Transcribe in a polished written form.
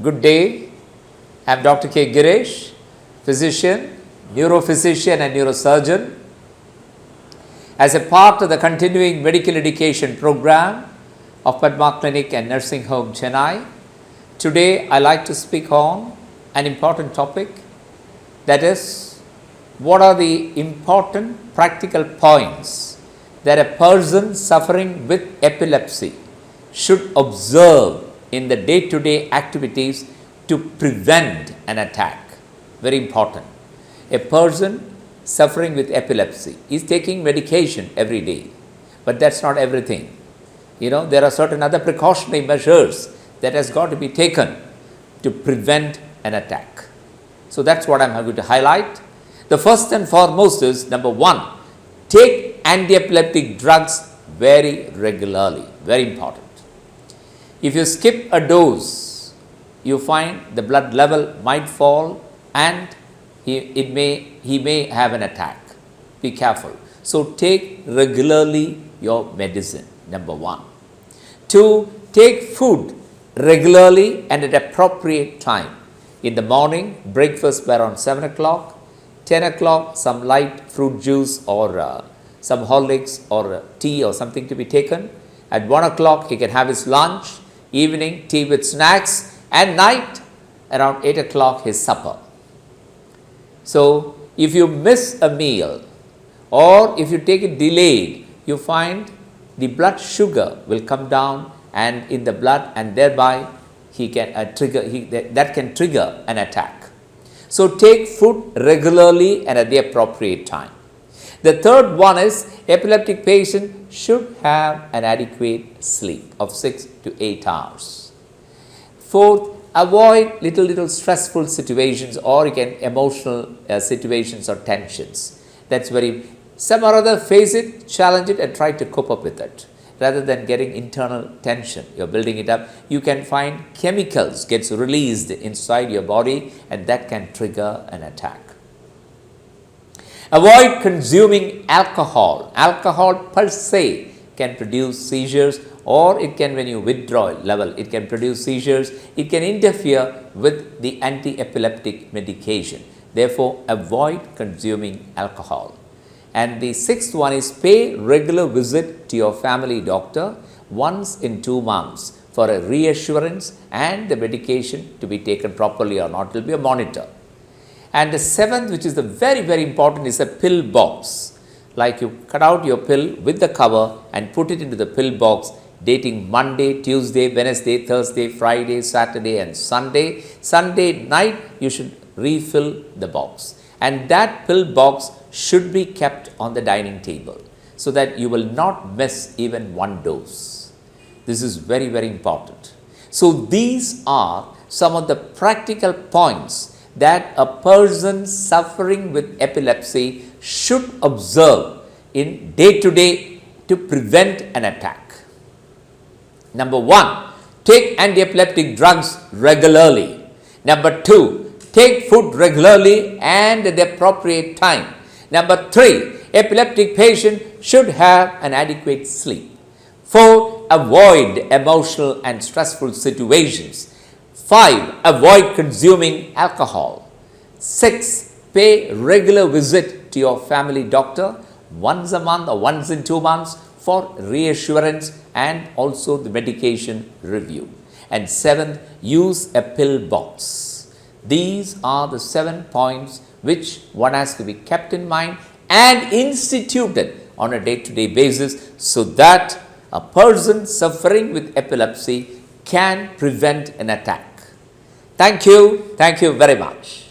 Good day. I am Dr.K Gireesh, physician, neurophysician and neurosurgeon. As a part of the continuing medical education program of Padma Clinic and Nursing Home, Chennai, today I like to speak on an important topic, that is, what are the important practical points that a person suffering with epilepsy should observe in the day-to-day activities to prevent an attack. Very important. A person suffering with epilepsy is taking medication every day, but that's not everything. There are certain other precautionary measures that has got to be taken to prevent an attack. So that's what I'm going to highlight. The first and foremost is, number one, take anti-epileptic drugs very regularly. Very important. If you skip a dose, you find the blood level might fall and he may have an attack. Be careful. So take regularly your medicine, number one. Two, take food regularly and at appropriate time. In the morning, breakfast by around 7 o'clock, 10 o'clock, some light fruit juice or some Horlicks or tea or something to be taken. At 1 o'clock, he can have his lunch. Evening, tea with snacks, and night around 8 o'clock his supper. So, if you miss a meal or if you take it delayed, you find the blood sugar will come down and in the blood, and thereby he can that can trigger an attack. So, take food regularly and at the appropriate time. The third one is, epileptic patient should have an adequate sleep of 6 to 8 hours. Fourth, avoid little stressful situations or emotional situations or tensions. That's some or other face it, challenge it and try to cope up with it. Rather than getting internal tension, you're building it up, you can find chemicals gets released inside your body and that can trigger an attack. Avoid consuming alcohol. Alcohol per se can produce seizures, or it can, when you withdraw level, it can produce seizures. It can interfere with the anti-epileptic medication. Therefore, avoid consuming alcohol. And the sixth one is, pay regular visit to your family doctor once in 2 months for a reassurance and the medication to be taken properly or not. It will be a monitor. And the seventh, which is the very important, is a pill box. Like you cut out your pill with the cover and put it into the pill box dating Monday, Tuesday, Wednesday, Thursday, Friday, Saturday and Sunday. Sunday night you should refill the box. And that pill box should be kept on the dining table so that you will not miss even one dose. This is very important. So these are some of the practical points that a person suffering with epilepsy should observe in day-to-day to prevent an attack. Number one, take anti-epileptic drugs regularly. Number two, take food regularly and at the appropriate time. Number three, epileptic patient should have an adequate sleep. 4, avoid emotional and stressful situations. 5, avoid consuming alcohol. 6, pay regular visit to your family doctor once a month or once in 2 months for reassurance and also the medication review. And 7th, use a pill box. These are the 7 points which one has to be kept in mind and instituted on a day-to-day basis so that a person suffering with epilepsy can prevent an attack. Thank you very much.